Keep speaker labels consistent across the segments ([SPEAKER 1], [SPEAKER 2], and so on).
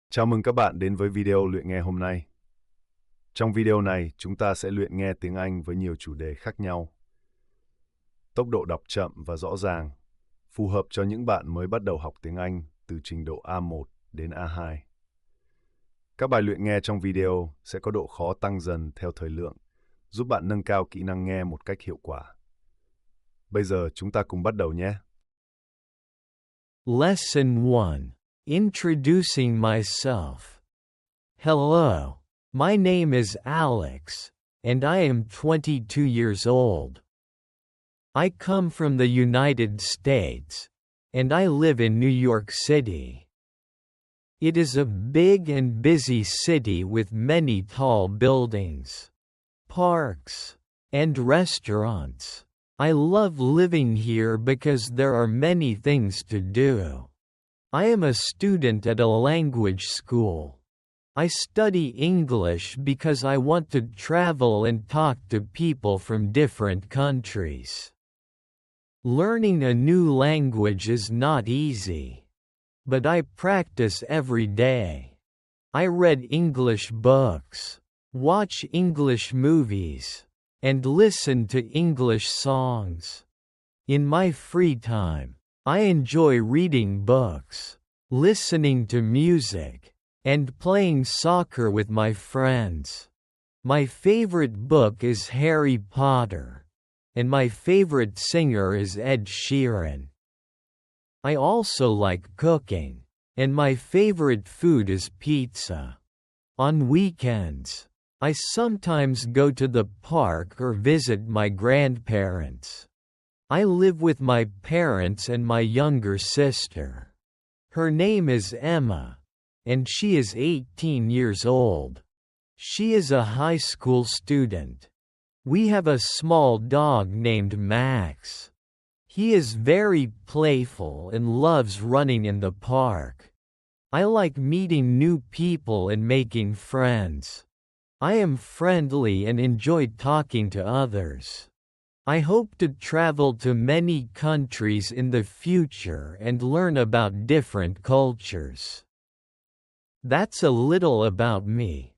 [SPEAKER 1] Chào mừng các bạn đến với video luyện nghe hôm nay. Trong video này, chúng ta sẽ luyện nghe tiếng Anh với nhiều chủ đề khác nhau. Tốc độ đọc chậm và rõ ràng, phù hợp cho những bạn mới bắt đầu học tiếng Anh từ trình độ A1 đến A2. Các bài luyện nghe trong video sẽ có độ khó tăng dần theo thời lượng, giúp bạn nâng cao kỹ năng nghe một cách hiệu quả. Bây giờ chúng ta cùng bắt đầu nhé.
[SPEAKER 2] Lesson 1. Introducing myself. Hello, my name is Alex, and I am 22 years old. I come from the United States, and I live in New York City. It is a big and busy city with many tall buildings, parks, and restaurants. I love living here because there are many things to do. I am a student at a language school. I study English because I want to travel and talk to people from different countries. Learning a new language is not easy, but I practice every day. I read English books, watch English movies, and listen to English songs. In my free time, I enjoy reading books, listening to music, and playing soccer with my friends. My favorite book is Harry Potter, and my favorite singer is Ed Sheeran. I also like cooking, and my favorite food is pizza. On weekends, I sometimes go to the park or visit my grandparents. I live with my parents and my younger sister. Her name is Emma, and she is 18 years old. She is a high school student. We have a small dog named Max. He is very playful and loves running in the park. I like meeting new people and making friends. I am friendly and enjoy talking to others. I hope to travel to many countries in the future and learn about different cultures. That's a little about me.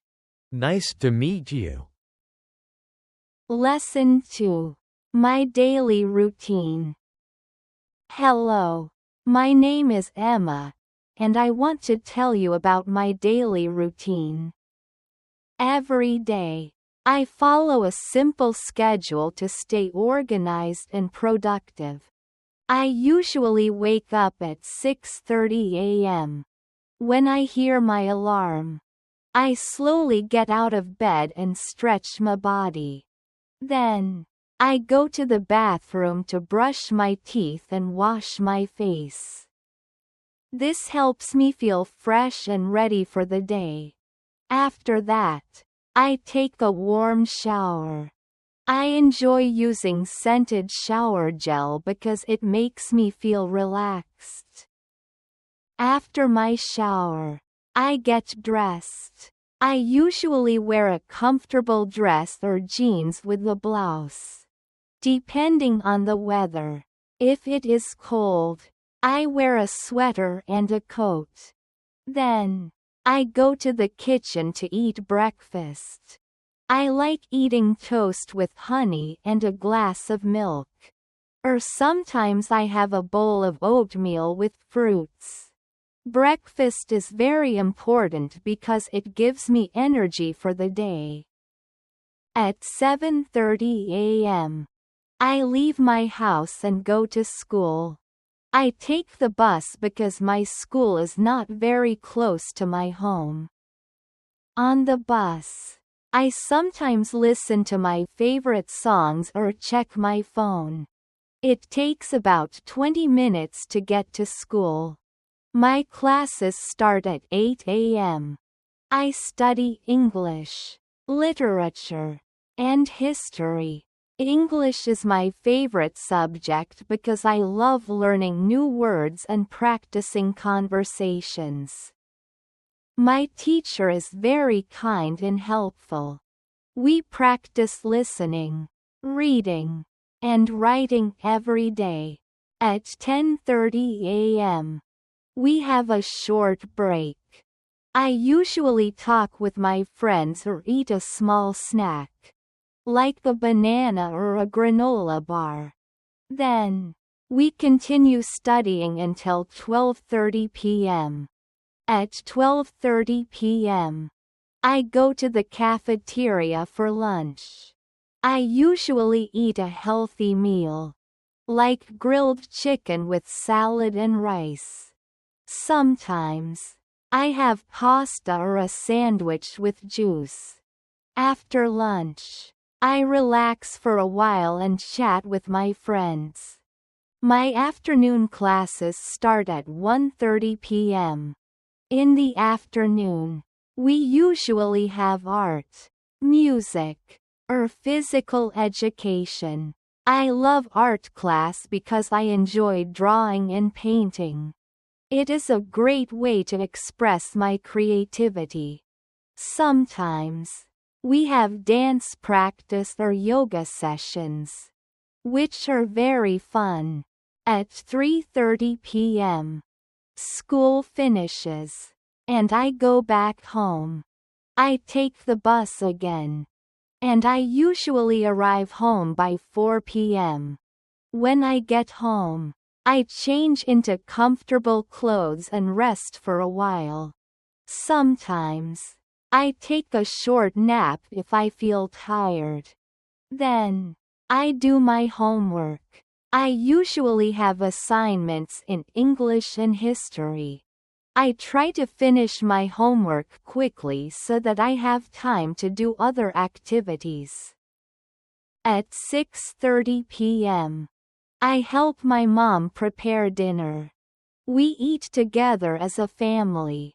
[SPEAKER 2] Nice to meet you.
[SPEAKER 3] Lesson 2. My daily routine. Hello, my name is Emma, and I want to tell you about my daily routine. Every day, I follow a simple schedule to stay organized and productive. I usually wake up at 6:30 a.m. When I hear my alarm, I slowly get out of bed and stretch my body. Then, I go to the bathroom to brush my teeth and wash my face. This helps me feel fresh and ready for the day. After that, I take a warm shower. I enjoy using scented shower gel because it makes me feel relaxed. After my shower, I get dressed. I usually wear a comfortable dress or jeans with a blouse. Depending on the weather, if it is cold, I wear a sweater and a coat. Then, I go to the kitchen to eat breakfast. I like eating toast with honey and a glass of milk. Or sometimes I have a bowl of oatmeal with fruits. Breakfast is very important because it gives me energy for the day. At 7:30 a.m., I leave my house and go to school. I take the bus because my school is not very close to my home. On the bus, I sometimes listen to my favorite songs or check my phone. It takes about 20 minutes to get to school. My classes start at 8 a.m. I study English, literature, and history. English is my favorite subject because I love learning new words and practicing conversations. My teacher is very kind and helpful. We practice listening, reading, and writing every day. At 10:30 a.m., we have a short break. I usually talk with my friends or eat a small snack, like a banana or a granola bar. Then, we continue studying until 12:30 p.m. At 12:30 p.m., I go to the cafeteria for lunch. I usually eat a healthy meal, like grilled chicken with salad and rice. Sometimes, I have pasta or a sandwich with juice. After lunch, I relax for a while and chat with my friends. My afternoon classes start at 1:30 p.m. In the afternoon, we usually have art, music, or physical education. I love art class because I enjoy drawing and painting. It is a great way to express my creativity. Sometimes, we have dance practice or yoga sessions, which are very fun. At 3:30 p.m., school finishes, and I go back home. I take the bus again, and I usually arrive home by 4 p.m. When I get home, I change into comfortable clothes and rest for a while. Sometimes, I take a short nap if I feel tired. Then, I do my homework. I usually have assignments in English and history. I try to finish my homework quickly so that I have time to do other activities. At 6:30 p.m., I help my mom prepare dinner. We eat together as a family.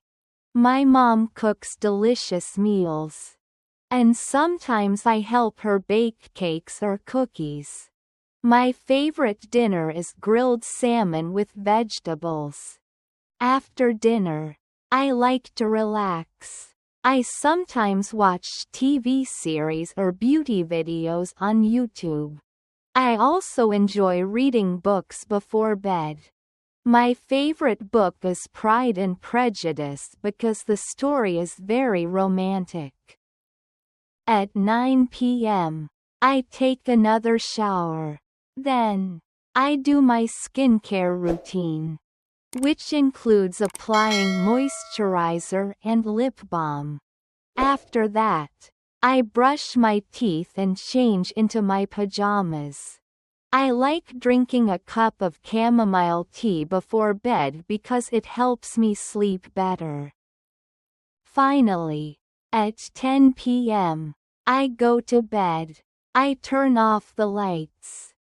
[SPEAKER 3] My mom cooks delicious meals, and sometimes I help her bake cakes or cookies. My favorite dinner is grilled salmon with vegetables. After dinner, I like to relax. I sometimes watch TV series or beauty videos on YouTube. I also enjoy reading books before bed. My favorite book is Pride and Prejudice because the story is very romantic. At 9 p.m., I take another shower. Then, I do my skincare routine, which includes applying moisturizer and lip balm. After that, I brush my teeth and change into my pajamas. I like drinking a cup of chamomile tea before bed because it helps me sleep better. Finally, at 10 p.m., I go to bed. I turn off the lights,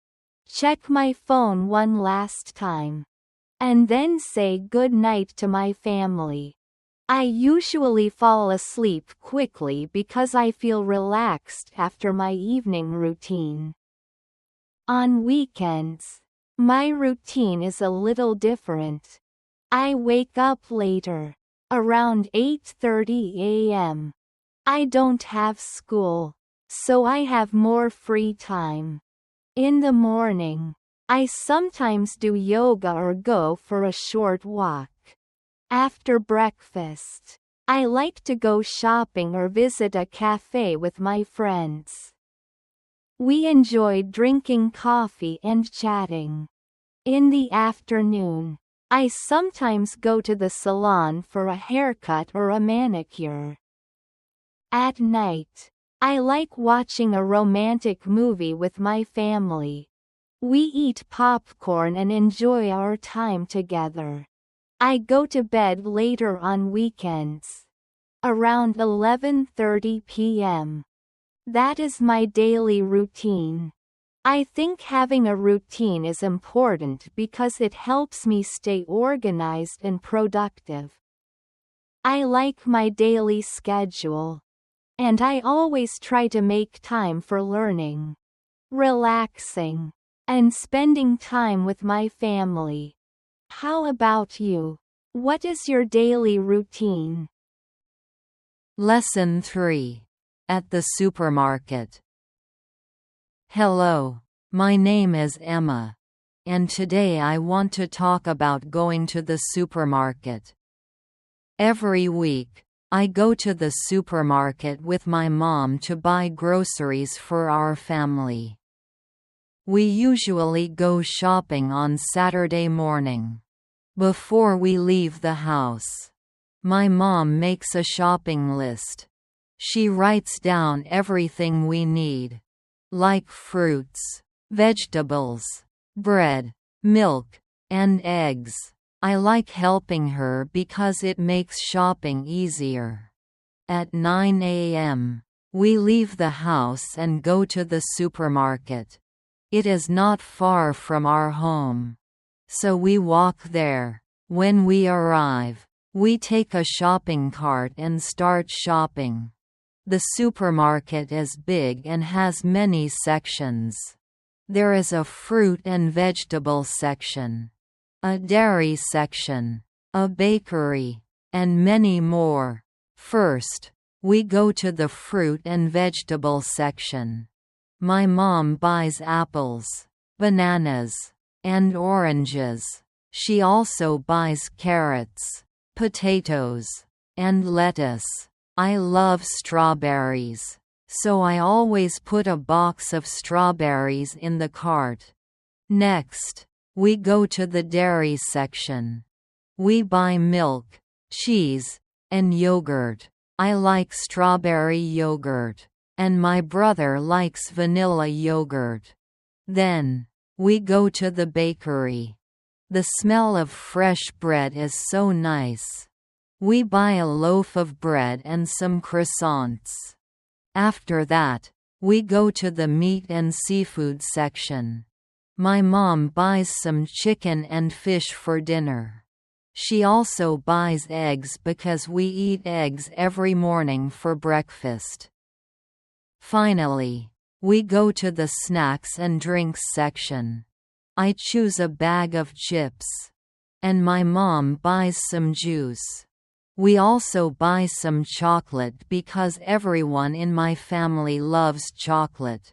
[SPEAKER 3] check my phone one last time, and then say good night to my family. I usually fall asleep quickly because I feel relaxed after my evening routine. On weekends, my routine is a little different. I wake up later, around 8:30 a.m. I don't have school, so I have more free time. In the morning, I sometimes do yoga or go for a short walk. After breakfast, I like to go shopping or visit a cafe with my friends. We enjoy drinking coffee and chatting. In the afternoon, I sometimes go to the salon for a haircut or a manicure. At night, I like watching a romantic movie with my family. We eat popcorn and enjoy our time together. I go to bed later on weekends, around 11:30 p.m. That is my daily routine. I think having a routine is important because it helps me stay organized and productive. I like my daily schedule, and I always try to make time for learning, relaxing, and spending time with my family. How about you? What is your daily routine?
[SPEAKER 4] Lesson 3. At the supermarket. Hello, my name is Emma, and today I want to talk about going to the supermarket. Every week, I go to the supermarket with my mom to buy groceries for our family. We usually go shopping on Saturday morning. Before we leave the house, my mom makes a shopping list. She writes down everything we need, like fruits, vegetables, bread, milk, and eggs. I like helping her because it makes shopping easier. At 9 a.m., we leave the house and go to the supermarket. It is not far from our home, so we walk there. When we arrive, we take a shopping cart and start shopping. The supermarket is big and has many sections. There is a fruit and vegetable section, a dairy section, a bakery, and many more. First, we go to the fruit and vegetable section. My mom buys apples, bananas, and oranges. She also buys carrots, potatoes, and lettuce. I love strawberries, so I always put a box of strawberries in the cart. Next, we go to the dairy section. We buy milk, cheese, and yogurt. I like strawberry yogurt, and my brother likes vanilla yogurt. Then, we go to the bakery. The smell of fresh bread is so nice. We buy a loaf of bread and some croissants. After that, we go to the meat and seafood section. My mom buys some chicken and fish for dinner. She also buys eggs because we eat eggs every morning for breakfast. Finally, we go to the snacks and drinks section. I choose a bag of chips. And my mom buys some juice. We also buy some chocolate because everyone in my family loves chocolate.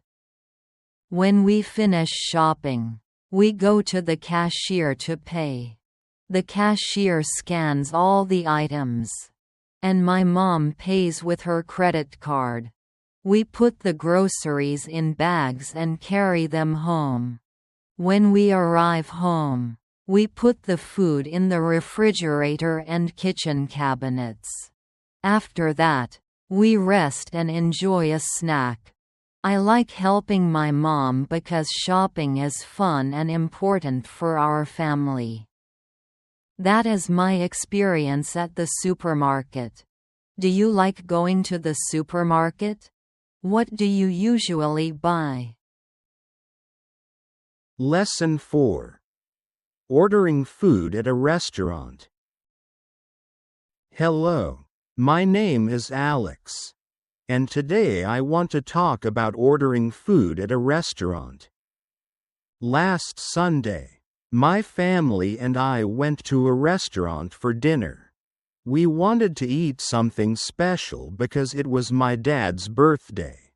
[SPEAKER 4] When we finish shopping, we go to the cashier to pay. The cashier scans all the items. And my mom pays with her credit card. We put the groceries in bags and carry them home. When we arrive home, we put the food in the refrigerator and kitchen cabinets. After that, we rest and enjoy a snack. I like helping my mom because shopping is fun and important for our family. That is my experience at the supermarket. Do you like going to the supermarket? What do you usually buy?
[SPEAKER 5] Lesson 4. Ordering food at a restaurant. Hello, my name is Alex, and today I want to talk about ordering food at a restaurant. Last Sunday, my family and I went to a restaurant for dinner. We wanted to eat something special because it was my dad's birthday.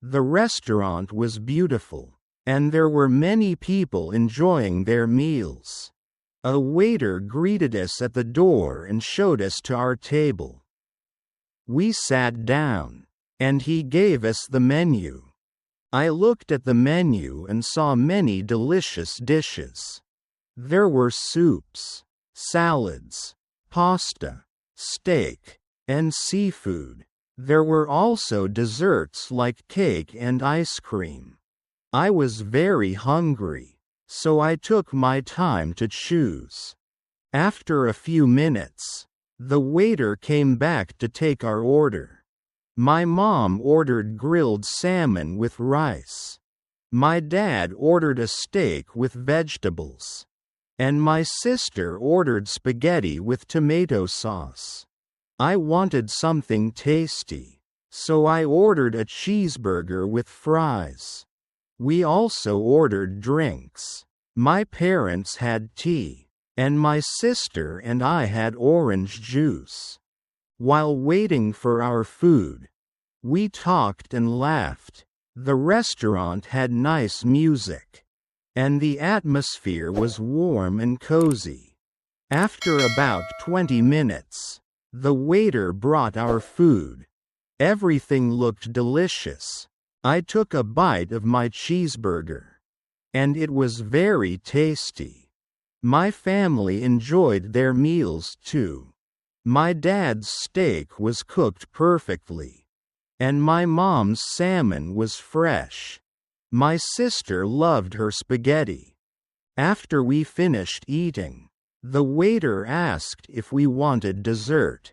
[SPEAKER 5] The restaurant was beautiful, and there were many people enjoying their meals. A waiter greeted us at the door and showed us to our table. We sat down, and he gave us the menu. I looked at the menu and saw many delicious dishes. There were soups, salads, pasta, steak, and seafood. There were also desserts like cake and ice cream. I was very hungry, so I took my time to choose. After a few minutes, the waiter came back to take our order. My mom ordered grilled salmon with rice. My dad ordered a steak with vegetables. And my sister ordered spaghetti with tomato sauce. I wanted something tasty, so I ordered a cheeseburger with fries. We also ordered drinks. My parents had tea, and my sister and I had orange juice. While waiting for our food, we talked and laughed. The restaurant had nice music, and the atmosphere was warm and cozy. After about 20 minutes, the waiter brought our food. Everything looked delicious. I took a bite of my cheeseburger, and it was very tasty. My family enjoyed their meals too. My dad's steak was cooked perfectly, and my mom's salmon was fresh. My sister loved her spaghetti. After we finished eating, the waiter asked if we wanted dessert.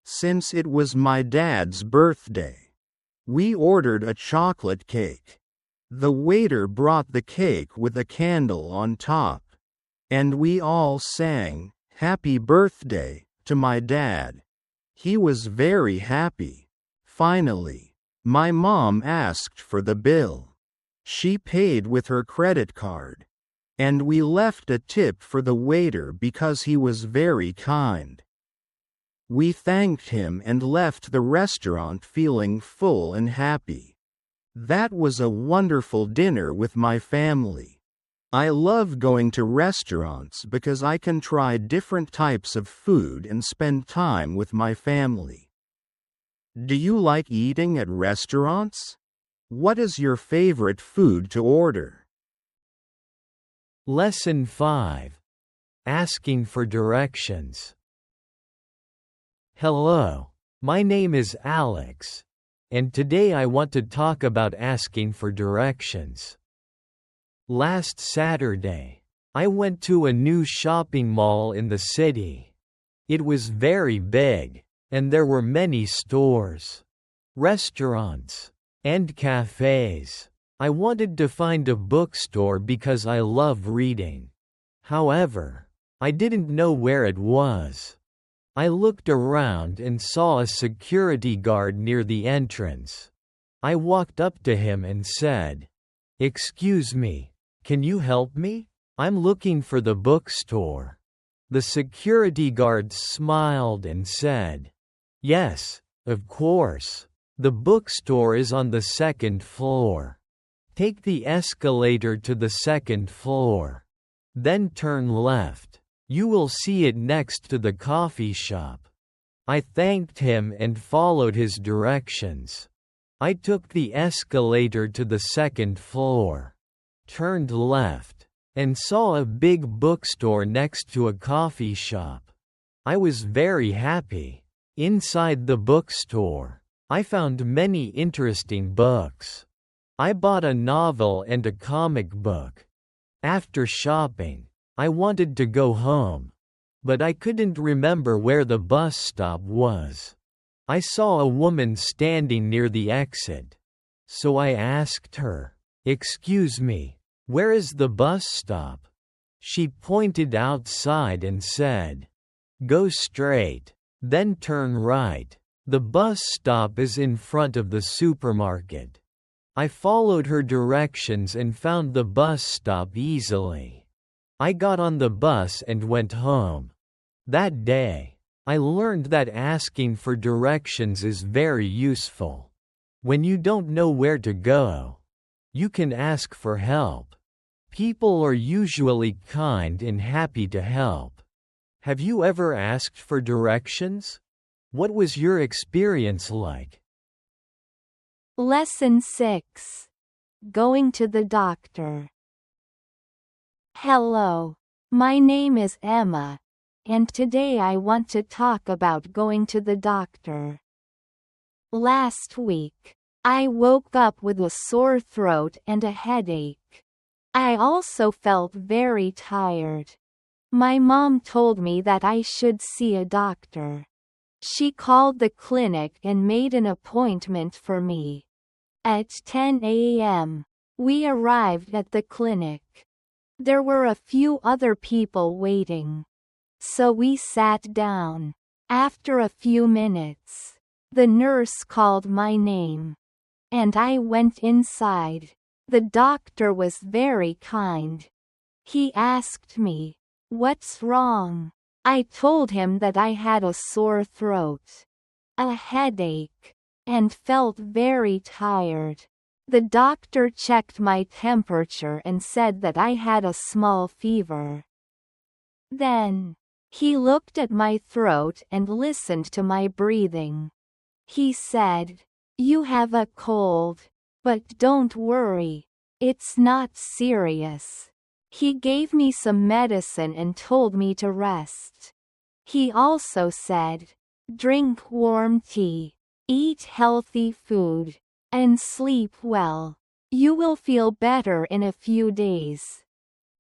[SPEAKER 5] Since it was my dad's birthday, we ordered a chocolate cake. The waiter brought the cake with a candle on top, and we all sang, "Happy Birthday," to my dad. He was very happy. Finally, my mom asked for the bill. She paid with her credit card, and we left a tip for the waiter because he was very kind. We thanked him and left the restaurant feeling full and happy. That was a wonderful dinner with my family. I love going to restaurants because I can try different types of food and spend time with my family. Do you like eating at restaurants? What is your favorite food to order?
[SPEAKER 2] Lesson 5. Asking for directions. Hello, my name is Alex, and today I want to talk about asking for directions. Last Saturday, I went to a new shopping mall in the city. It was very big, and there were many stores, restaurants, and cafes. I wanted to find a bookstore because I love reading. However, I didn't know where it was. I looked around and saw a security guard near the entrance. I walked up to him and said, "Excuse me, can you help me? I'm looking for the bookstore." The security guard smiled and said, "Yes, of course. The bookstore is on the second floor. Take the escalator to the second floor. Then turn left. You will see it next to the coffee shop." I thanked him and followed his directions. I took the escalator to the second floor, turned left, and saw a big bookstore next to a coffee shop. I was very happy. Inside the bookstore, I found many interesting books. I bought a novel and a comic book. After shopping, I wanted to go home, but I couldn't remember where the bus stop was. I saw a woman standing near the exit, so I asked her, "Excuse me, where is the bus stop?" She pointed outside and said, "Go straight, then turn right. The bus stop is in front of the supermarket." I followed her directions and found the bus stop easily. I got on the bus and went home. That day, I learned that asking for directions is very useful. When you don't know where to go, you can ask for help. People are usually kind and happy to help. Have you ever asked for directions? What was your experience like?
[SPEAKER 3] Lesson 6. Going to the doctor. Hello. My name is Emma, and today I want to talk about going to the doctor. Last week, I woke up with a sore throat and a headache. I also felt very tired. My mom told me that I should see a doctor. She called the clinic and made an appointment for me. At 10 a.m., we arrived at the clinic. There were a few other people waiting, so we sat down. After a few minutes, the nurse called my name, and I went inside. The doctor was very kind. He asked me, "What's wrong?" I told him that I had a sore throat, a headache, and felt very tired. The doctor checked my temperature and said that I had a small fever. Then, He looked at my throat and listened to my breathing. He said, "You have a cold. But don't worry. It's not serious." He gave me some medicine and told me to rest. He also said, "Drink warm tea, eat healthy food, and sleep well. You will feel better in a few days."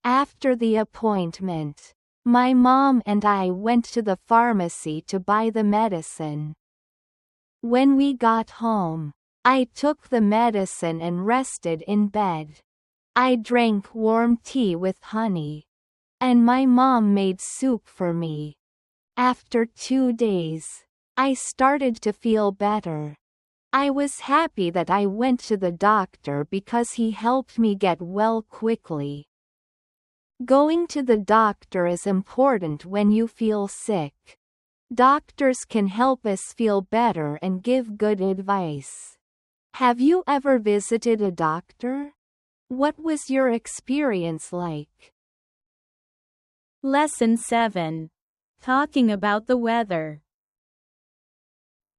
[SPEAKER 3] After the appointment, my mom and I went to the pharmacy to buy the medicine. When we got home, I took the medicine and rested in bed. I drank warm tea with honey. And my mom made soup for me. After 2 days, I started to feel better. I was happy that I went to the doctor because he helped me get well quickly. Going to the doctor is important when you feel sick. Doctors can help us feel better and give good advice. Have you ever visited a doctor? What was your experience like?
[SPEAKER 6] Lesson 7. Talking about the weather.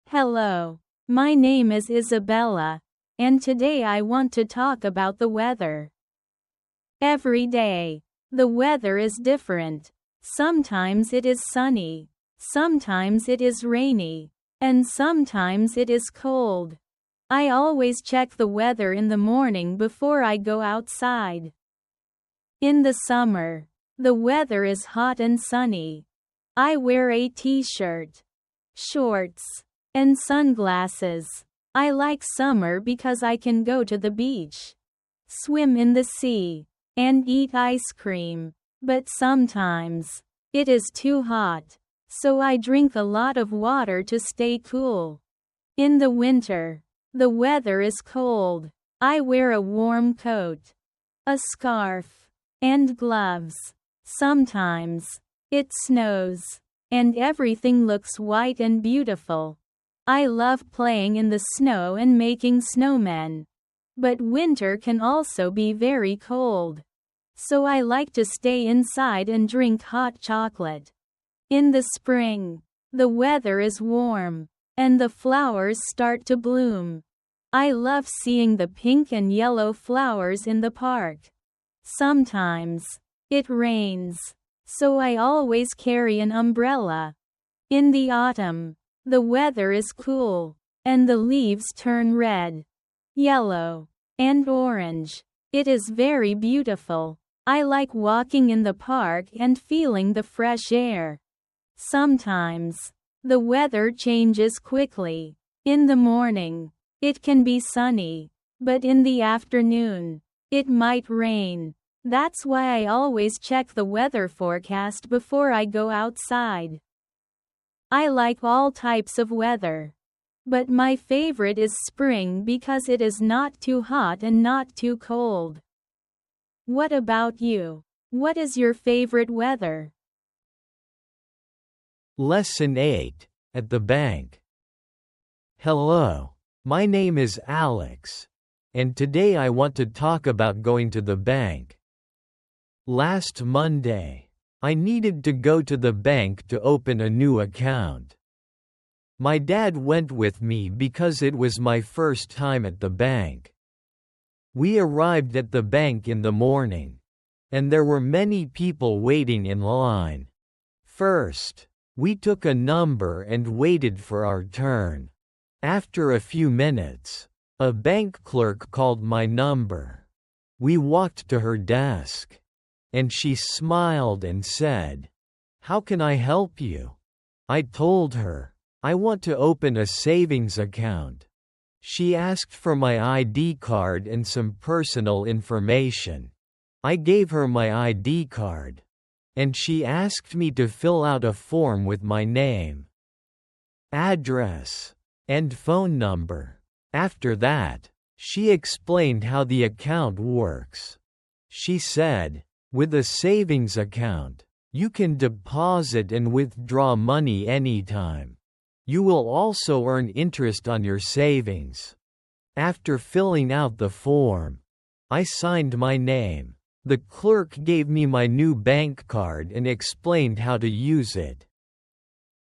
[SPEAKER 6] Hello, my name is Isabella, and today I want to talk about the weather. Every day, the weather is different. Sometimes it is sunny, sometimes it is rainy, and sometimes it is cold. I always check the weather in the morning before I go outside. In the summer, the weather is hot and sunny. I wear a t-shirt, shorts, and sunglasses. I like summer because I can go to the beach, swim in the sea, and eat ice cream. But sometimes, it is too hot, so I drink a lot of water to stay cool. In the winter, the weather is cold. I wear a warm coat, a scarf, and gloves. Sometimes, it snows, and everything looks white and beautiful. I love playing in the snow and making snowmen. But winter can also be very cold. So I like to stay inside and drink hot chocolate. In the spring, the weather is warm, and the flowers start to bloom. I love seeing the pink and yellow flowers in the park. Sometimes, it rains, so I always carry an umbrella. In the autumn, the weather is cool, and the leaves turn red, yellow, and orange. It is very beautiful. I like walking in the park and feeling the fresh air. Sometimes, the weather changes quickly. In the morning, it can be sunny, but in the afternoon, it might rain. That's why I always check the weather forecast before I go outside. I like all types of weather. But my favorite is spring because it is not too hot and not too cold. What about you? What is your favorite weather?
[SPEAKER 2] Lesson 8. At the bank. Hello, my name is Alex, and today I want to talk about going to the bank. Last Monday, I needed to go to the bank to open a new account. My dad went with me because it was my first time at the bank. We arrived at the bank in the morning, and there were many people waiting in line. First, we took a number and waited for our turn. After a few minutes, a bank clerk called my number. We walked to her desk, and she smiled and said, "How can I help you?" I told her, "I want to open a savings account." She asked for my ID card and some personal information. I gave her my ID card, and she asked me to fill out a form with my name, address, and phone number. After that, she explained how the account works. She said, "With a savings account, you can deposit and withdraw money anytime. You will also earn interest on your savings." After filling out the form, I signed my name, The clerk gave me my new bank card and explained how to use it.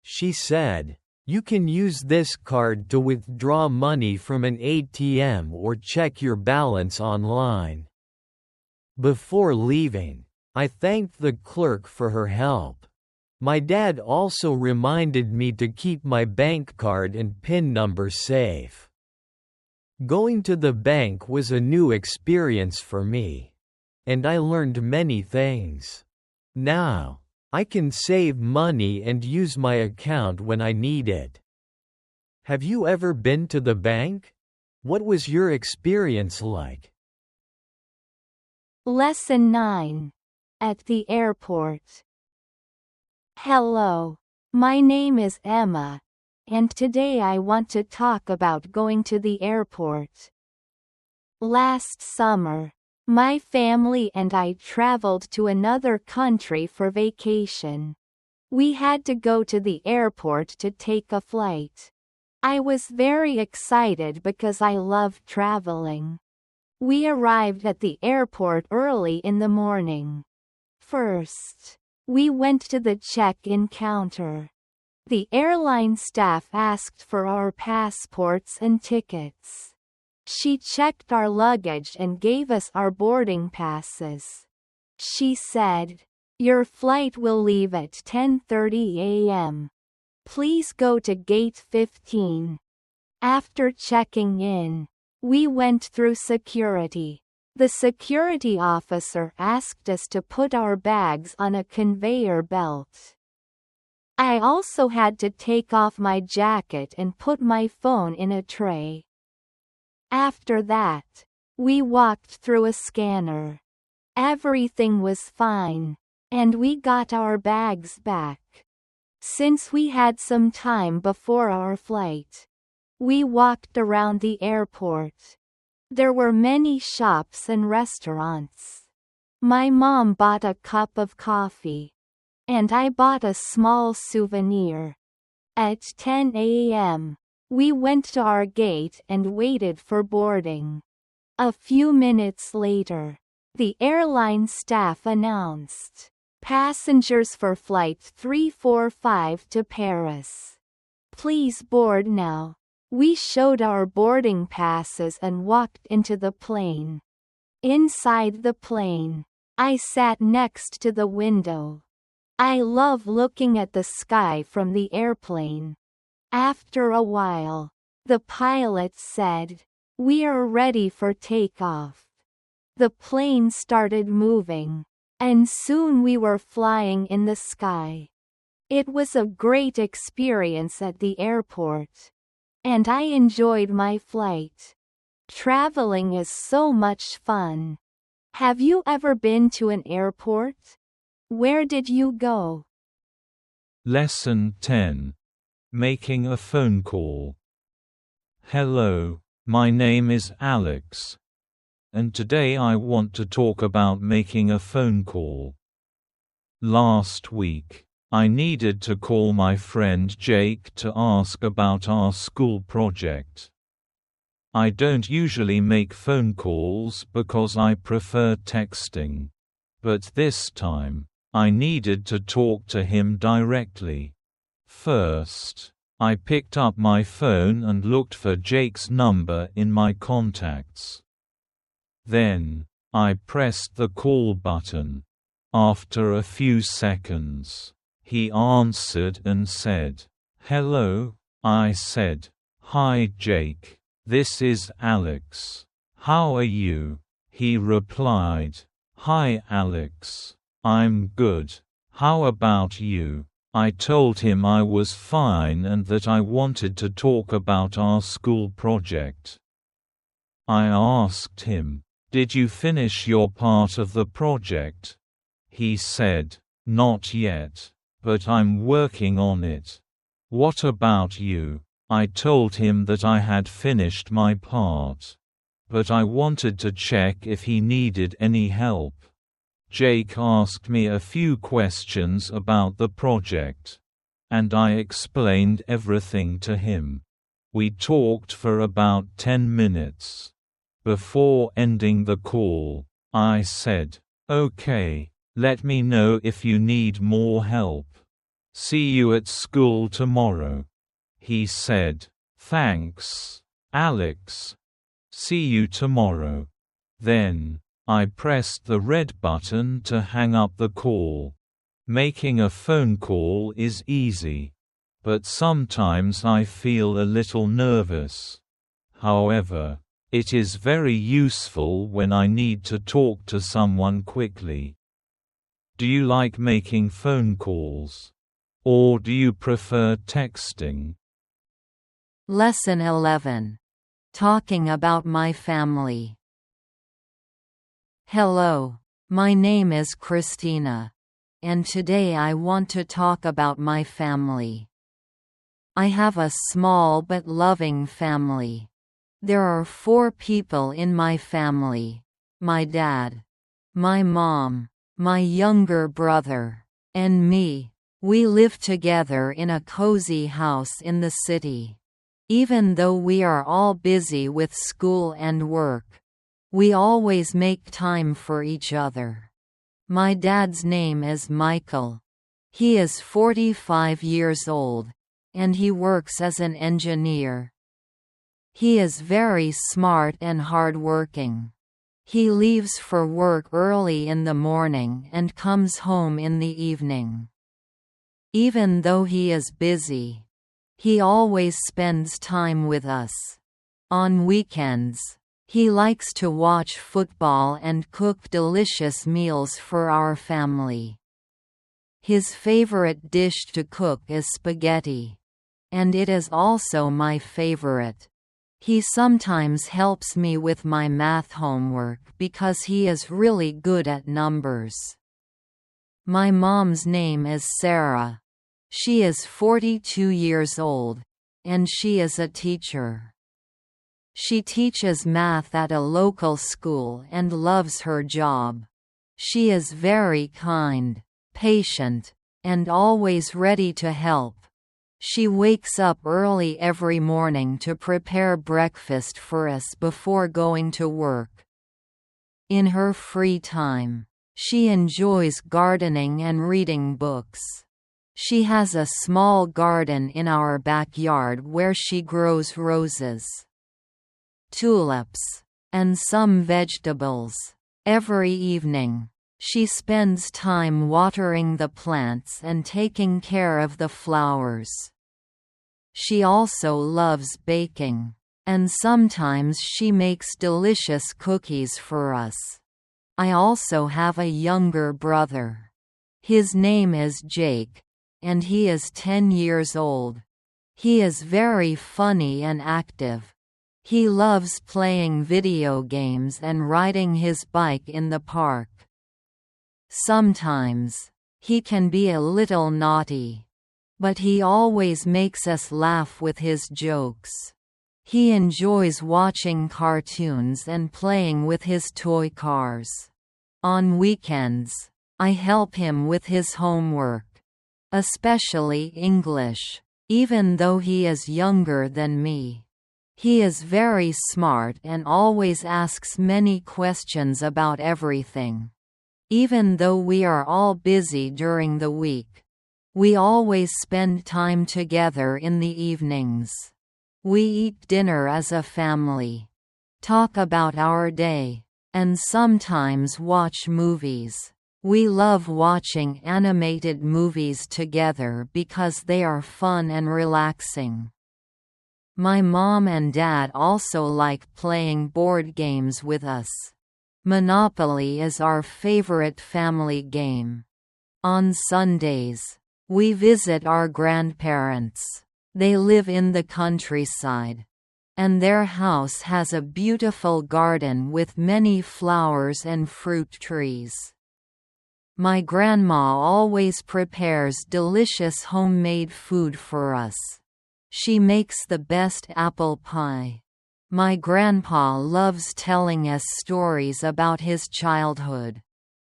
[SPEAKER 2] She said, "You can use this card to withdraw money from an ATM or check your balance online." Before leaving, I thanked the clerk for her help. My dad also reminded me to keep my bank card and PIN number safe. Going to the bank was a new experience for me, and I learned many things. Now, I can save money and use my account when I need it. Have you ever been to the bank? What was your experience like?
[SPEAKER 3] Lesson 9. At the airport. Hello. My name is Emma, and today I want to talk about going to the airport. Last summer, my family and I traveled to another country for vacation. We had to go to the airport to take a flight. I was very excited because I love traveling. We arrived at the airport early in the morning. First, we went to the check-in counter. The airline staff asked for our passports and tickets. She checked our luggage and gave us our boarding passes. She said, "Your flight will leave at 10:30 a.m. Please go to gate 15. After checking in, we went through security. The security officer asked us to put our bags on a conveyor belt. I also had to take off my jacket and put my phone in a tray. After that, we walked through a scanner. Everything was fine, and we got our bags back. Since we had some time before our flight, we walked around the airport. There were many shops and restaurants. My mom bought a cup of coffee, and I bought a small souvenir. At 10 a.m., we went to our gate and waited for boarding. A few minutes later, the airline staff announced, "Passengers for Flight 345 to Paris. Please board now." We showed our boarding passes and walked into the plane. Inside the plane, I sat next to the window. I love looking at the sky from the airplane. After a while, the pilot said, "We are ready for takeoff." The plane started moving, and soon we were flying in the sky. It was a great experience at the airport, and I enjoyed my flight. Traveling is so much fun. Have you ever been to an airport? Where did you go?
[SPEAKER 7] Lesson 10. Making a phone call. Hello, my name is Alex, and today I want to talk about making a phone call. Last week, I needed to call my friend Jake to ask about our school project. I don't usually make phone calls because I prefer texting, but this time, I needed to talk to him directly. First, I picked up my phone and looked for Jake's number in my contacts. Then, I pressed the call button. After a few seconds, he answered and said, "Hello," I said. "Hi Jake, this is Alex. How are you?" He replied, "Hi Alex, I'm good. How about you?" I told him I was fine and that I wanted to talk about our school project. I asked him, "Did you finish your part of the project?" He said, "Not yet, but I'm working on it." "What about you?" I told him that I had finished my part, but I wanted to check if he needed any help. Jake asked me a few questions about the project, and I explained everything to him. We talked for about 10 minutes. Before ending the call, I said, Okay, let me know if you need more help. See you at school tomorrow. He said. Thanks, Alex. See you tomorrow. Then, I pressed the red button to hang up the call. Making a phone call is easy, but sometimes I feel a little nervous. However, it is very useful when I need to talk to someone quickly. Do you like making phone calls? Or do you prefer texting?
[SPEAKER 4] Lesson 11. Talking about my family. Hello, my name is Christina, and today I want to talk about my family. I have a small but loving family. There are 4 people in my family: my dad, my mom, my younger brother, and me. We live together in a cozy house in the city. Even though we are all busy with school and work, we always make time for each other. My dad's name is Michael. He is 45 years old, and he works as an engineer. He is very smart and hardworking. He leaves for work early in the morning and comes home in the evening. Even though he is busy, he always spends time with us. On weekends, he likes to watch football and cook delicious meals for our family. His favorite dish to cook is spaghetti, and it is also my favorite. He sometimes helps me with my math homework because he is really good at numbers. My mom's name is Sarah. She is 42 years old, and she is a teacher. She teaches math at a local school and loves her job. She is very kind, patient, and always ready to help. She wakes up early every morning to prepare breakfast for us before going to work. In her free time, she enjoys gardening and reading books. She has a small garden in our backyard where she grows roses, tulips, and some vegetables. Every evening, she spends time watering the plants and taking care of the flowers. She also loves baking, and sometimes she makes delicious cookies for us. I also have a younger brother. His name is Jake, and he is 10 years old. He is very funny and active. He loves playing video games and riding his bike in the park. Sometimes, he can be a little naughty, but he always makes us laugh with his jokes. He enjoys watching cartoons and playing with his toy cars. On weekends, I help him with his homework, especially English, even though he is younger than me. He is very smart and always asks many questions about everything. Even though we are all busy during the week, we always spend time together in the evenings. We eat dinner as a family, talk about our day, and sometimes watch movies. We love watching animated movies together because they are fun and relaxing. My mom and dad also like playing board games with us. Monopoly is our favorite family game. On Sundays, we visit our grandparents. They live in the countryside, and their house has a beautiful garden with many flowers and fruit trees. My grandma always prepares delicious homemade food for us. She makes the best apple pie. My grandpa loves telling us stories about his childhood.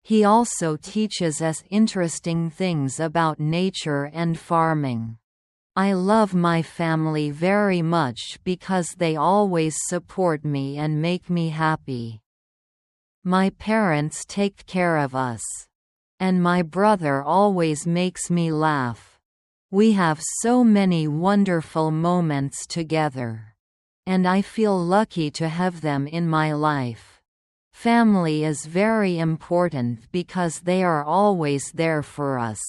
[SPEAKER 4] He also teaches us interesting things about nature and farming. I love my family very much because they always support me and make me happy. My parents take care of us. And my brother always makes me laugh. We have so many wonderful moments together. And I feel lucky to have them in my life. Family is very important because they are always there for us.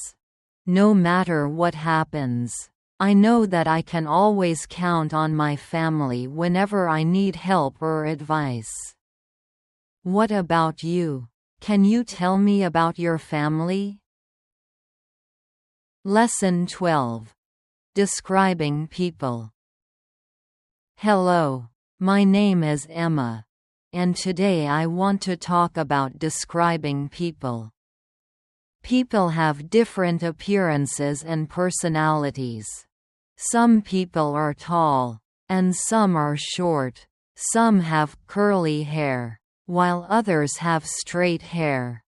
[SPEAKER 4] No matter what happens, I know that I can always count on my family whenever I need help or advice. What about you? Can you tell me about your family? Lesson 12. Describing people. Hello, my name is Emma, and today I want to talk about describing people. People have different appearances and personalities. Some people are tall, and some are short. Some have curly hair, while others have straight hair.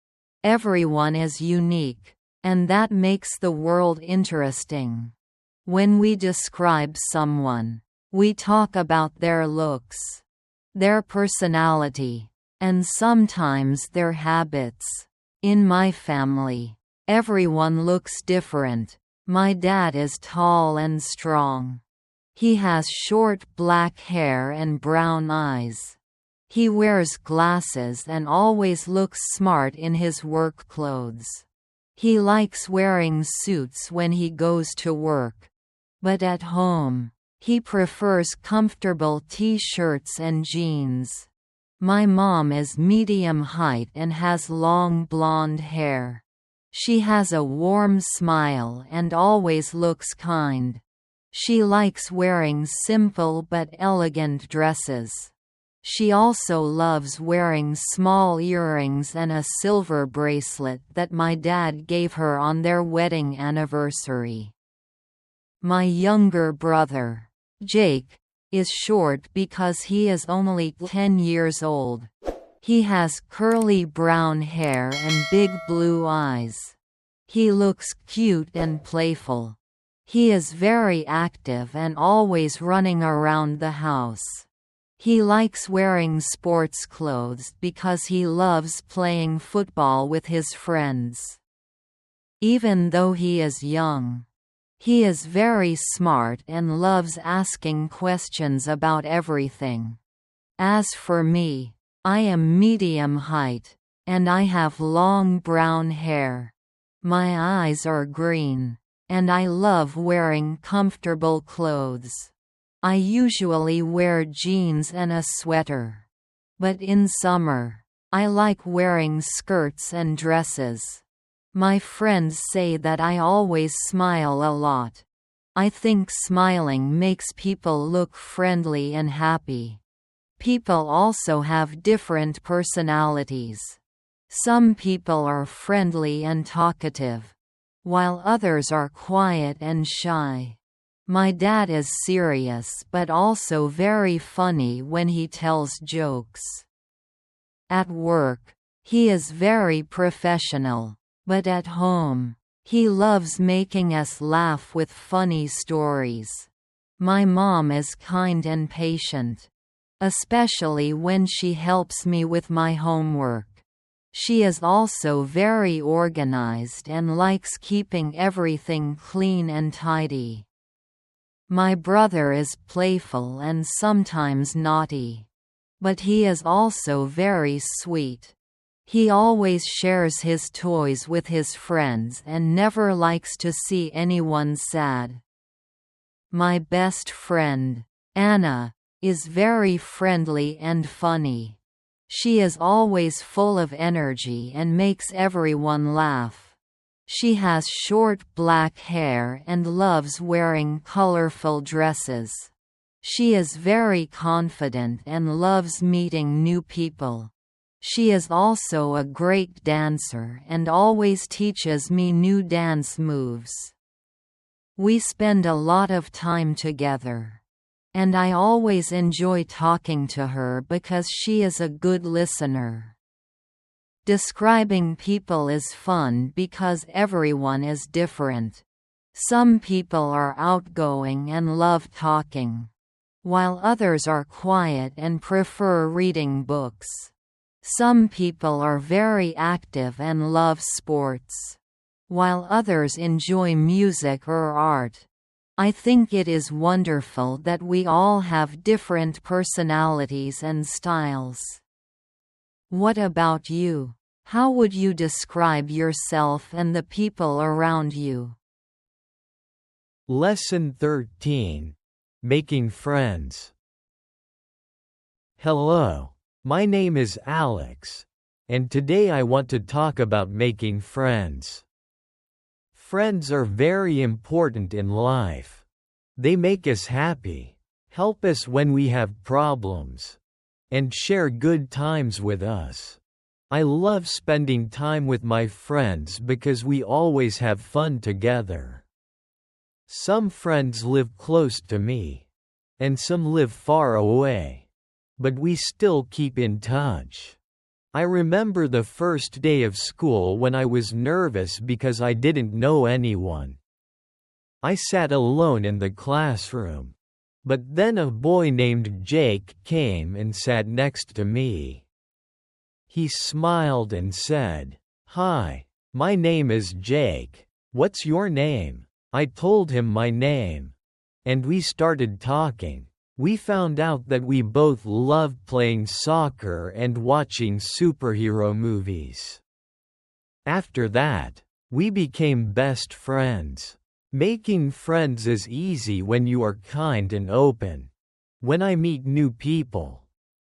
[SPEAKER 4] Everyone is unique, and that makes the world interesting. When we describe someone, we talk about their looks, their personality, and sometimes their habits. In my family, everyone looks different. My dad is tall and strong. He has short black hair and brown eyes. He wears glasses and always looks smart in his work clothes. He likes wearing suits when he goes to work. But at home, he prefers comfortable t-shirts and jeans. My mom is medium height and has long blonde hair. She has a warm smile and always looks kind. She likes wearing simple but elegant dresses. She also loves wearing small earrings and a silver bracelet that my dad gave her on their wedding anniversary. My younger brother, Jake, is short because he is only 10 years old. He has curly brown hair and big blue eyes. He looks cute and playful. He is very active and always running around the house. He likes wearing sports clothes because he loves playing football with his friends. Even though he is young, he is very smart and loves asking questions about everything. As for me, I am medium height, and I have long brown hair. My eyes are green, and I love wearing comfortable clothes. I usually wear jeans and a sweater. But in summer, I like wearing skirts and dresses. My friends say that I always smile a lot. I think smiling makes people look friendly and happy. People also have different personalities. Some people are friendly and talkative, while others are quiet and shy. My dad is serious but also very funny when he tells jokes. At work, he is very professional. But at home, he loves making us laugh with funny stories. My mom is kind and patient, especially when she helps me with my homework. She is also very organized and likes keeping everything clean and tidy. My brother is playful and sometimes naughty. But he is also very sweet. He always shares his toys with his friends and never likes to see anyone sad. My best friend, Anna, is very friendly and funny. She is always full of energy and makes everyone laugh. She has short black hair and loves wearing colorful dresses. She is very confident and loves meeting new people. She is also a great dancer and always teaches me new dance moves. We spend a lot of time together. And I always enjoy talking to her because she is a good listener. Describing people is fun because everyone is different. Some people are outgoing and love talking, while others are quiet and prefer reading books. Some people are very active and love sports, while others enjoy music or art. I think it is wonderful that we all have different personalities and styles. What about you? How would you describe yourself and the people around you?
[SPEAKER 2] Lesson 13. Making friends. Hello, my name is Alex, and today I want to talk about making friends. Friends are very important in life. They make us happy, help us when we have problems, and share good times with us. I love spending time with my friends because we always have fun together. Some friends live close to me, and some live far away, but we still keep in touch. I remember the first day of school when I was nervous because I didn't know anyone. I sat alone in the classroom, but then a boy named Jake came and sat next to me. He smiled and said, "Hi, my name is Jake. What's your name?" I told him my name, and we started talking. We found out that we both loved playing soccer and watching superhero movies. After that, we became best friends. Making friends is easy when you are kind and open. When I meet new people,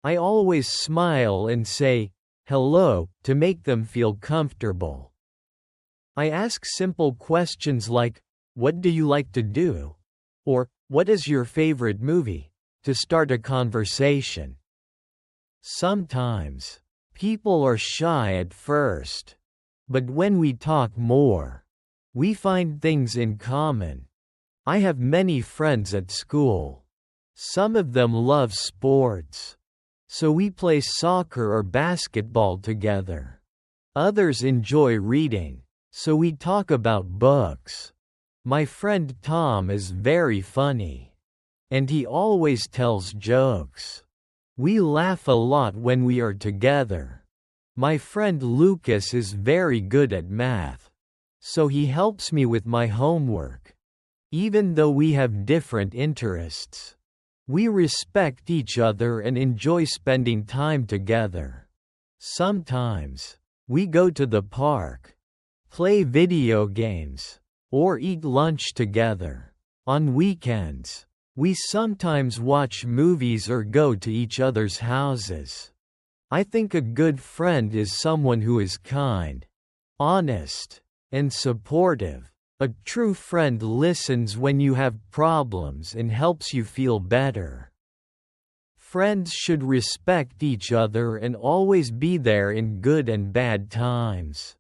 [SPEAKER 2] I always smile and say, "Hello," to make them feel comfortable. I ask simple questions like, "What do you like to do?" or "What is your favorite movie?" to start a conversation. Sometimes, people are shy at first, but when we talk more, we find things in common. I have many friends at school. Some of them love sports, so we play soccer or basketball together. Others enjoy reading, so we talk about books. My friend Tom is very funny, and he always tells jokes. We laugh a lot when we are together. My friend Lucas is very good at math, so he helps me with my homework. Even though we have different interests, we respect each other and enjoy spending time together. Sometimes, we go to the park, play video games, or eat lunch together. On weekends, we sometimes watch movies or go to each other's houses. I think a good friend is someone who is kind, honest, and supportive. A true friend listens when you have problems and helps you feel better. Friends should respect each other and always be there in good and bad times.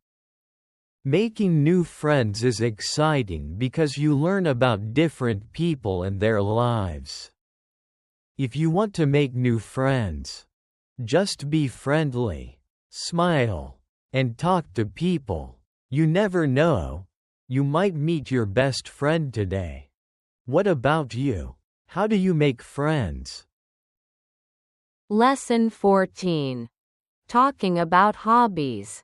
[SPEAKER 2] Making new friends is exciting because you learn about different people and their lives. If you want to make new friends, just be friendly, smile, and talk to people. You never know, you might meet your best friend today. What about you? How do you make friends?
[SPEAKER 3] Lesson 14. Talking about hobbies.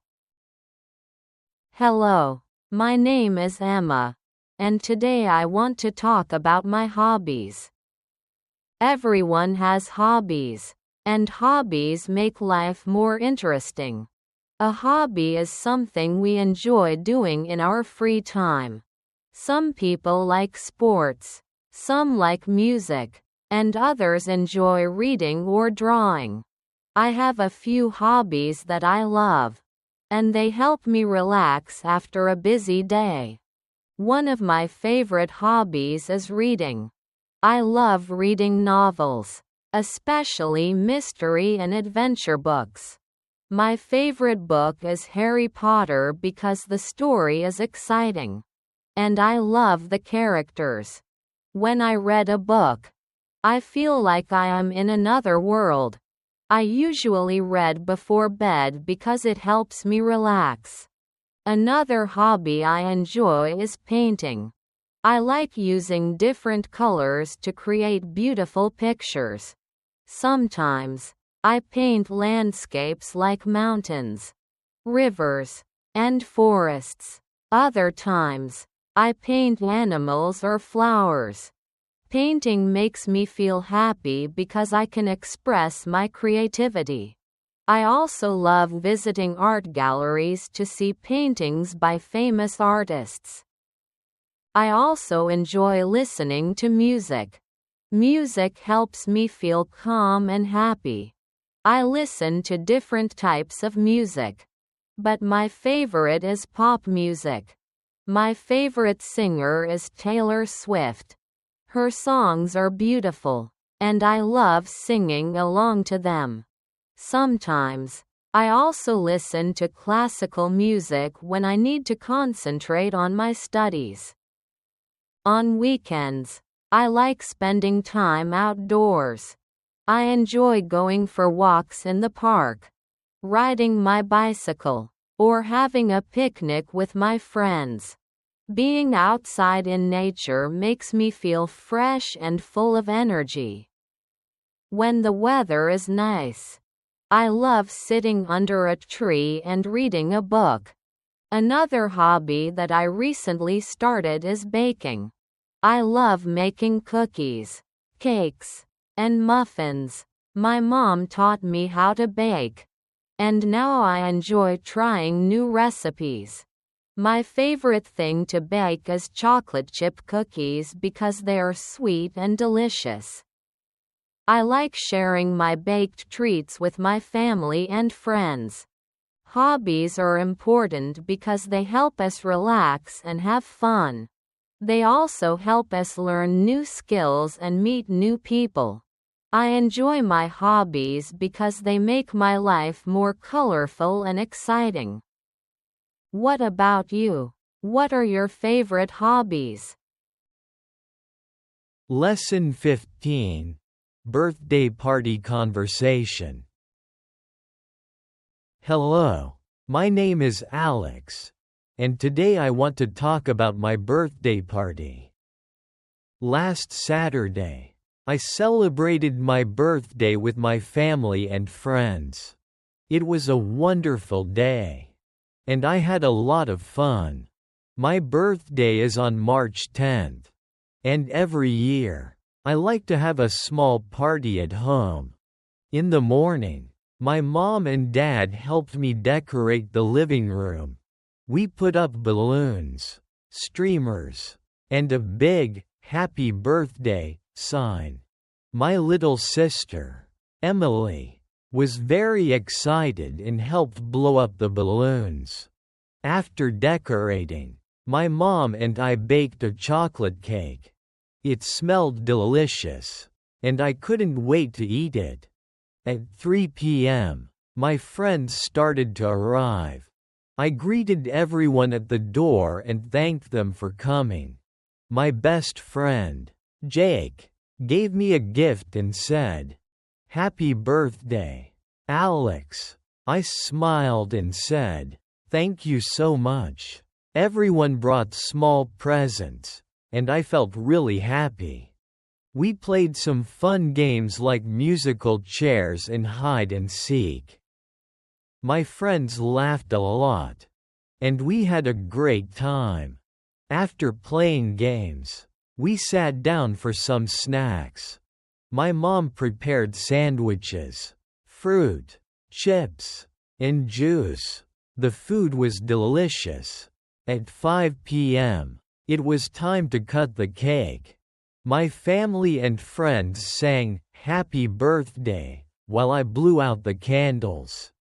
[SPEAKER 3] Hello, my name is Emma, and today I want to talk about my hobbies. Everyone has hobbies, and hobbies make life more interesting. A hobby is something we enjoy doing in our free time. Some people like sports, some like music, and others enjoy reading or drawing. I have a few hobbies that I love, and they help me relax after a busy day. One of my favorite hobbies is reading. I love reading novels, especially mystery and adventure books. My favorite book is Harry Potter because the story is exciting, and I love the characters. When I read a book, I feel like I am in another world. I usually read before bed because it helps me relax. Another hobby I enjoy is painting. I like using different colors to create beautiful pictures. Sometimes,
[SPEAKER 4] I paint landscapes like mountains, rivers, and forests. Other times, I paint animals or flowers. Painting makes me feel happy because I can express my creativity. I also love visiting art galleries to see paintings by famous artists. I also enjoy listening to music. Music helps me feel calm and happy. I listen to different types of music, but my favorite is pop music. My favorite singer is Taylor Swift. Her songs are beautiful, and I love singing along to them. Sometimes, I also listen to classical music when I need to concentrate on my studies. On weekends, I like spending time outdoors. I enjoy going for walks in the park, riding my bicycle, or having a picnic with my friends. Being outside in nature makes me feel fresh and full of energy. When the weather is nice, I love sitting under a tree and reading a book. Another hobby that I recently started is baking. I love making cookies, cakes, and muffins. My mom taught me how to bake, and now I enjoy trying new recipes. My favorite thing to bake is chocolate chip cookies because they are sweet and delicious. I like sharing my baked treats with my family and friends. Hobbies are important because they help us relax and have fun. They also help us learn new skills and meet new people. I enjoy my hobbies because they make my life more colorful and exciting. What about you? What are your favorite hobbies?
[SPEAKER 2] Lesson 15. Birthday Party Conversation. Hello, my name is Alex, and today I want to talk about my birthday party. Last Saturday, I celebrated my birthday with my family and friends. It was a wonderful day, and I had a lot of fun. My birthday is on March 10th, and every year, I like to have a small party at home. In the morning, my mom and dad helped me decorate the living room. We put up balloons, streamers, and a big, "Happy Birthday" sign. My little sister, Emily, was very excited and helped blow up the balloons. After decorating, my mom and I baked a chocolate cake. It smelled delicious, and I couldn't wait to eat it. At 3 p.m., my friends started to arrive. I greeted everyone at the door and thanked them for coming. My best friend, Jake, gave me a gift and said, "Happy birthday, Alex." I smiled and said, "Thank you so much." Everyone brought small presents, and I felt really happy. We played some fun games like musical chairs and hide and seek. My friends laughed a lot, and we had a great time. After playing games, we sat down for some snacks. My mom prepared sandwiches, fruit, chips, and juice. The food was delicious. At 5 p.m., it was time to cut the cake. My family and friends sang "Happy Birthday" while I blew out the candles.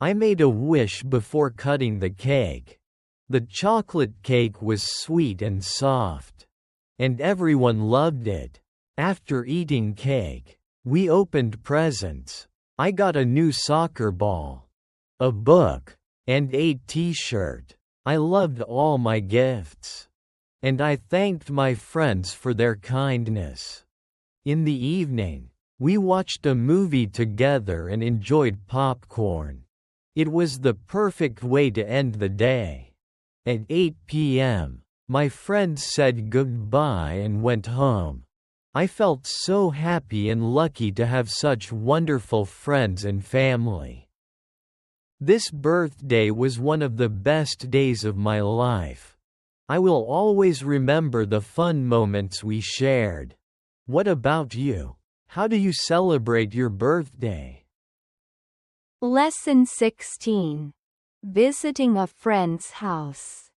[SPEAKER 2] I made a wish before cutting the cake. The chocolate cake was sweet and soft, and everyone loved it. After eating cake, we opened presents. I got a new soccer ball, a book, and a t-shirt. I loved all my gifts, and I thanked my friends for their kindness. In the evening, we watched a movie together and enjoyed popcorn. It was the perfect way to end the day. At 8 p.m., my friends said goodbye and went home. I felt so happy and lucky to have such wonderful friends and family. This birthday was one of the best days of my life. I will always remember the fun moments we shared. What about you? How do you celebrate your birthday?
[SPEAKER 3] Lesson 16. Visiting a friend's house.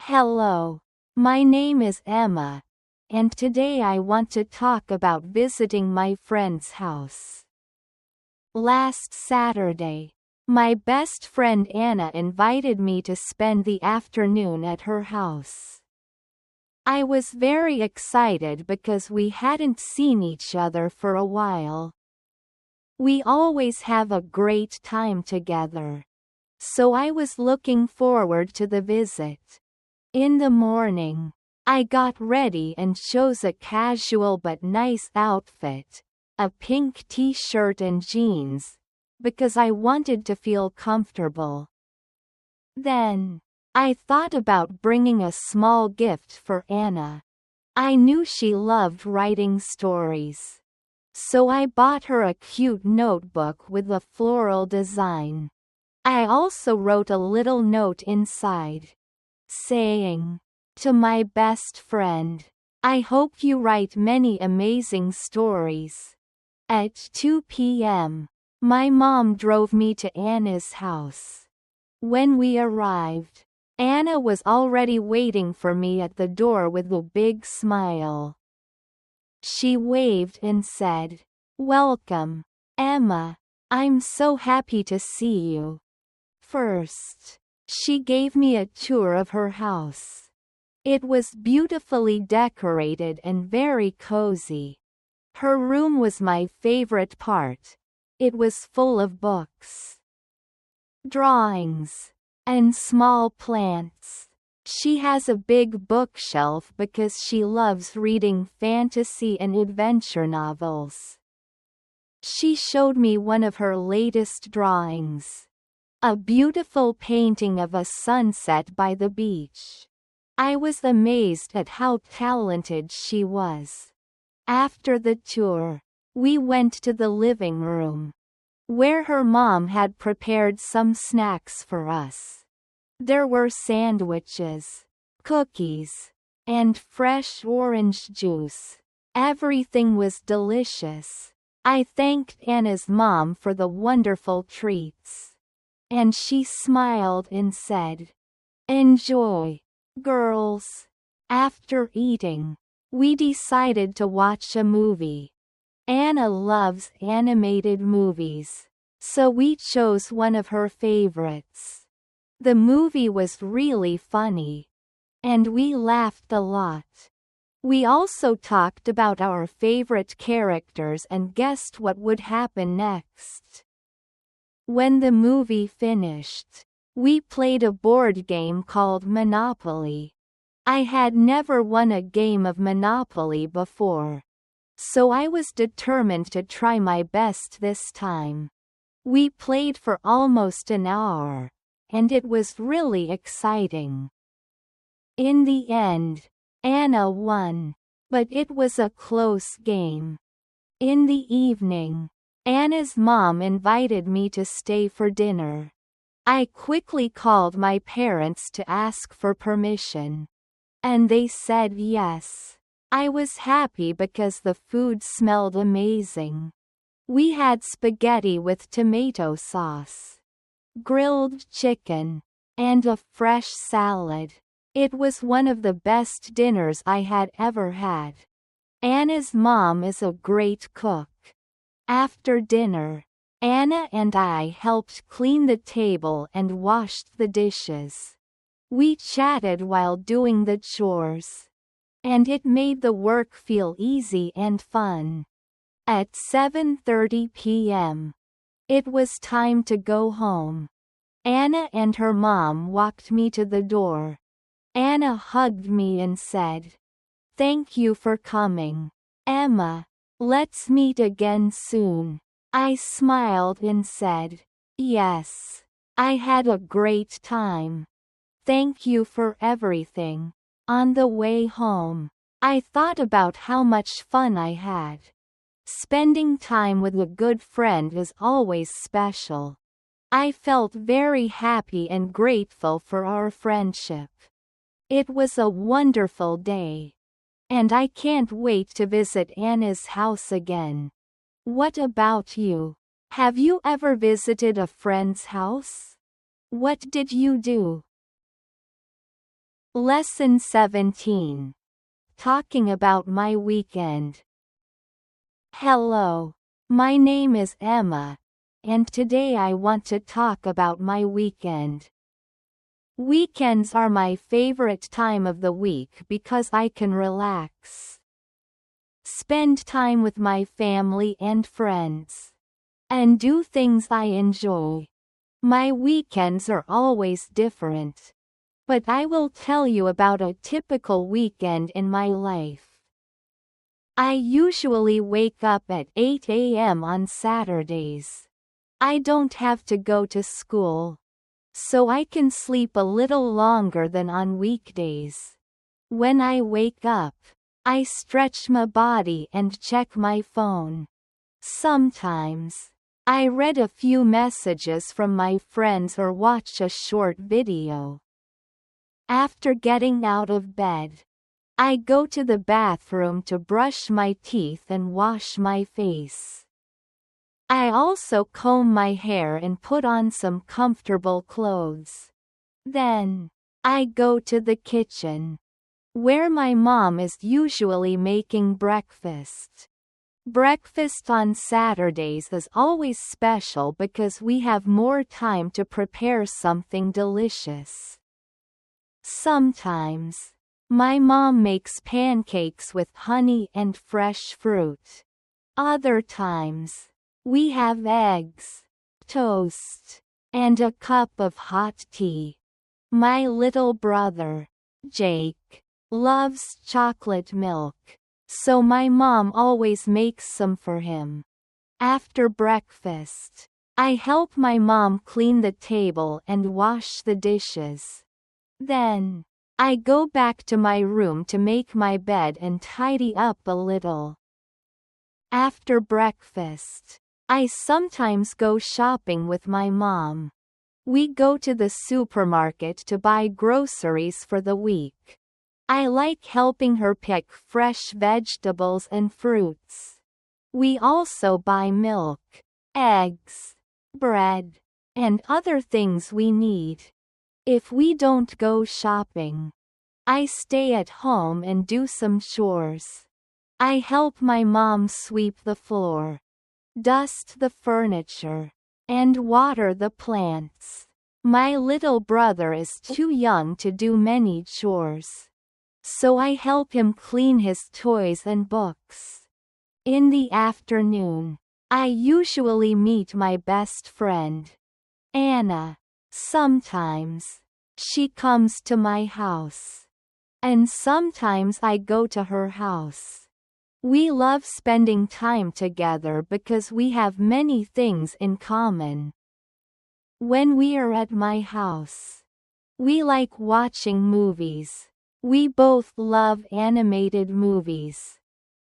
[SPEAKER 3] Hello. My name is Emma, and today I want to talk about visiting my friend's house. Last Saturday, my best friend Anna invited me to spend the afternoon at her house. I was very excited because we hadn't seen each other for a while. We always have a great time together. So I was looking forward to the visit. In the morning, I got ready and chose a casual but nice outfit, a pink t-shirt and jeans, because I wanted to feel comfortable. Then, I thought about bringing a small gift for Anna. I knew she loved writing stories. So I bought her a cute notebook with a floral design. I also wrote a little note inside, saying, "To my best friend, I hope you write many amazing stories." At 2 p.m., my mom drove me to Anna's house. When we arrived, Anna was already waiting for me at the door with a big smile. She waved and said, "Welcome, Emma. I'm so happy to see you." First, she gave me a tour of her house. It was beautifully decorated and very cozy. Her room was my favorite part. It was full of books, drawings, and small plants. She has a big bookshelf because she loves reading fantasy and adventure novels. She showed me one of her latest drawings, a beautiful painting of a sunset by the beach. I was amazed at how talented she was. After the tour, we went to the living room, where her mom had prepared some snacks for us. There were sandwiches, cookies, and fresh orange juice. Everything was delicious. I thanked Anna's mom for the wonderful treats. And she smiled and said, "Enjoy, girls." After eating, we decided to watch a movie. Anna loves animated movies, so we chose one of her favorites. The movie was really funny, and we laughed a lot. We also talked about our favorite characters and guessed what would happen next. When the movie finished, we played a board game called Monopoly. I had never won a game of Monopoly before, so I was determined to try my best this time. We played for almost an hour, and it was really exciting. In the end, Anna won, but it was a close game. In the evening, Anna's mom invited me to stay for dinner. I quickly called my parents to ask for permission, and they said yes. I was happy because the food smelled amazing. We had spaghetti with tomato sauce, grilled chicken, and a fresh salad. It was one of the best dinners I had ever had. Anna's mom is a great cook. After dinner, Anna and I helped clean the table and washed the dishes. We chatted while doing the chores, and it made the work feel easy and fun. At 7:30 p.m., it was time to go home. Anna and her mom walked me to the door. Anna hugged me and said, "Thank you for coming, Emma. Let's meet again soon." I smiled and said, "Yes. I had a great time. Thank you for everything." On the way home, I thought about how much fun I had. Spending time with a good friend is always special. I felt very happy and grateful for our friendship. It was a wonderful day. And I can't wait to visit Anna's house again. What about you? Have you ever visited a friend's house? What did you do? Lesson 17. Talking about my weekend. Hello. My name is Emma, and today I want to talk about my weekend. Weekends are my favorite time of the week because I can relax, spend time with my family and friends, and do things I enjoy. My weekends are always different, but I will tell you about a typical weekend in my life. I usually wake up at 8 a.m. on Saturdays. I don't have to go to school, so I can sleep a little longer than on weekdays. When I wake up, I stretch my body and check my phone. Sometimes, I read a few messages from my friends or watch a short video. After getting out of bed, I go to the bathroom to brush my teeth and wash my face. I also comb my hair and put on some comfortable clothes. Then, I go to the kitchen, where my mom is usually making breakfast. Breakfast on Saturdays is always special because we have more time to prepare something delicious. Sometimes, my mom makes pancakes with honey and fresh fruit. Other times, we have eggs, toast, and a cup of hot tea. My little brother, Jake, loves chocolate milk, so my mom always makes some for him. After breakfast, I help my mom clean the table and wash the dishes. Then, I go back to my room to make my bed and tidy up a little. After breakfast, I sometimes go shopping with my mom. We go to the supermarket to buy groceries for the week. I like helping her pick fresh vegetables and fruits. We also buy milk, eggs, bread, and other things we need. If we don't go shopping, I stay at home and do some chores. I help my mom sweep the floor, dust the furniture, and water the plants. My little brother is too young to do many chores, so I help him clean his toys and books. In the afternoon, I usually meet my best friend, Anna. Sometimes, she comes to my house, and sometimes I go to her house. We love spending time together because we have many things in common. When we are at my house, we like watching movies. We both love animated movies,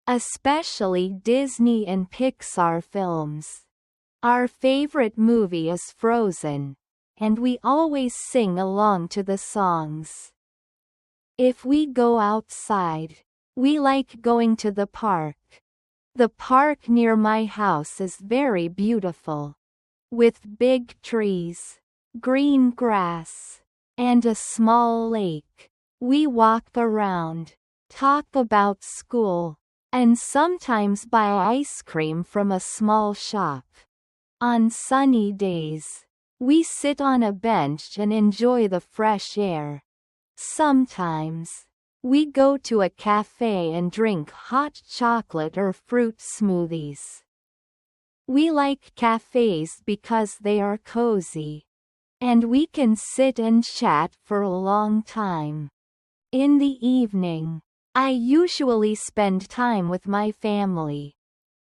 [SPEAKER 3] especially Disney and Pixar films. Our favorite movie is Frozen, and we always sing along to the songs. If we go outside, we like going to the park. The park near my house is very beautiful, with big trees, green grass, and a small lake. We walk around, talk about school, and sometimes buy ice cream from a small shop. On sunny days, we sit on a bench and enjoy the fresh air. Sometimes, we go to a cafe and drink hot chocolate or fruit smoothies. We like cafes because they are cozy, and we can sit and chat for a long time. In the evening, I usually spend time with my family.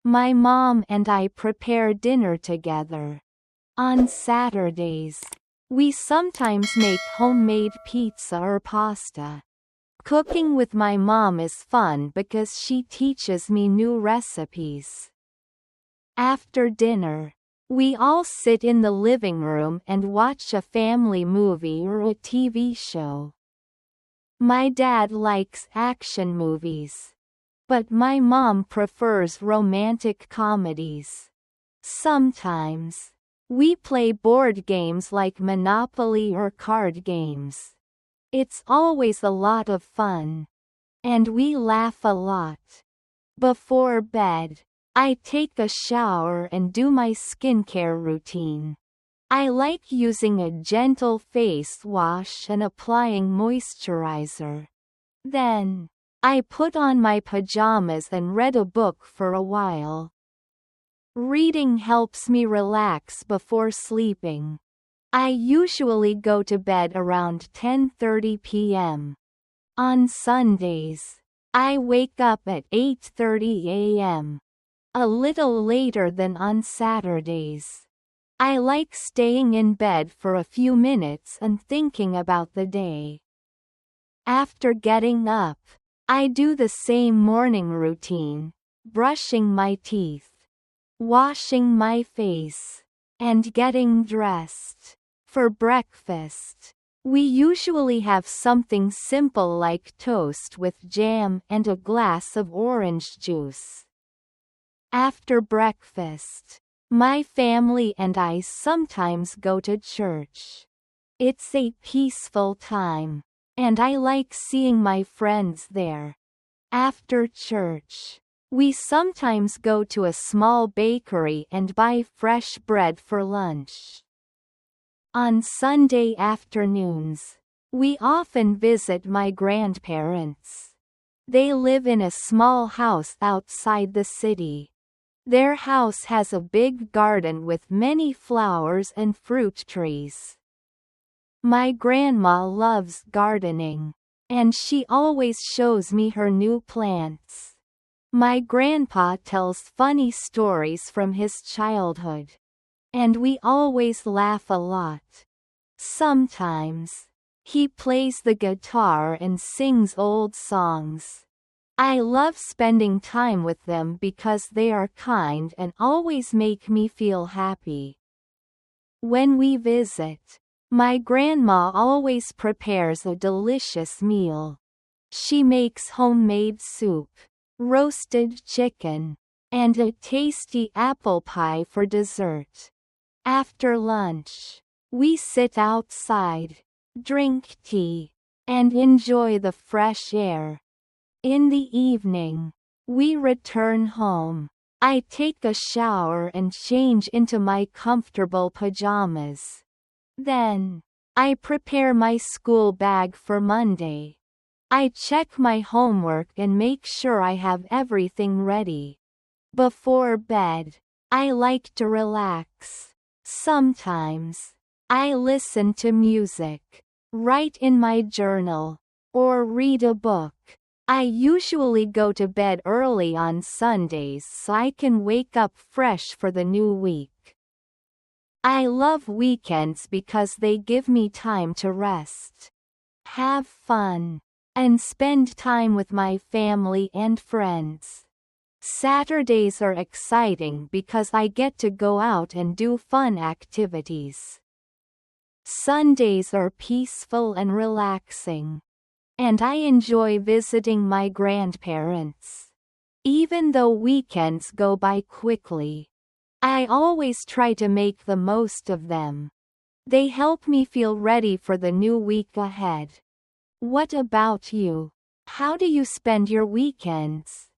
[SPEAKER 3] My mom and I prepare dinner together. On Saturdays, we sometimes make homemade pizza or pasta. Cooking with my mom is fun because she teaches me new recipes. After dinner, we all sit in the living room and watch a family movie or a TV show. My dad likes action movies, but my mom prefers romantic comedies. Sometimes, we play board games like Monopoly or card games. It's always a lot of fun. And we laugh a lot. Before bed, I take a shower and do my skincare routine. I like using a gentle face wash and applying moisturizer. Then, I put on my pajamas and read a book for a while. Reading helps me relax before sleeping. I usually go to bed around 10:30 p.m. On Sundays, I wake up at 8:30 a.m. A little later than on Saturdays. I like staying in bed for a few minutes and thinking about the day. After getting up, I do the same morning routine, brushing my teeth, washing my face, and getting dressed. For breakfast, we usually have something simple like toast with jam and a glass of orange juice. After breakfast, my family and I sometimes go to church. It's a peaceful time, and I like seeing my friends there. After church, we sometimes go to a small bakery and buy fresh bread for lunch. On Sunday afternoons, we often visit my grandparents. They live in a small house outside the city. Their house has a big garden with many flowers and fruit trees. My grandma loves gardening, and she always shows me her new plants. My grandpa tells funny stories from his childhood. And we always laugh a lot. Sometimes, he plays the guitar and sings old songs. I love spending time with them because they are kind and always make me feel happy. When we visit, my grandma always prepares a delicious meal. She makes homemade soup, roasted chicken, and a tasty apple pie for dessert. After lunch, we sit outside, drink tea, and enjoy the fresh air. In the evening, we return home. I take a shower and change into my comfortable pajamas. Then, I prepare my school bag for Monday. I check my homework and make sure I have everything ready. Before bed, I like to relax. Sometimes, I listen to music, write in my journal, or read a book. I usually go to bed early on Sundays so I can wake up fresh for the new week. I love weekends because they give me time to rest, have fun, and spend time with my family and friends. Saturdays are exciting because I get to go out and do fun activities. Sundays are peaceful and relaxing. And I enjoy visiting my grandparents. Even though weekends go by quickly, I always try to make the most of them. They help me feel ready for the new week ahead. What about you? How do you spend your weekends?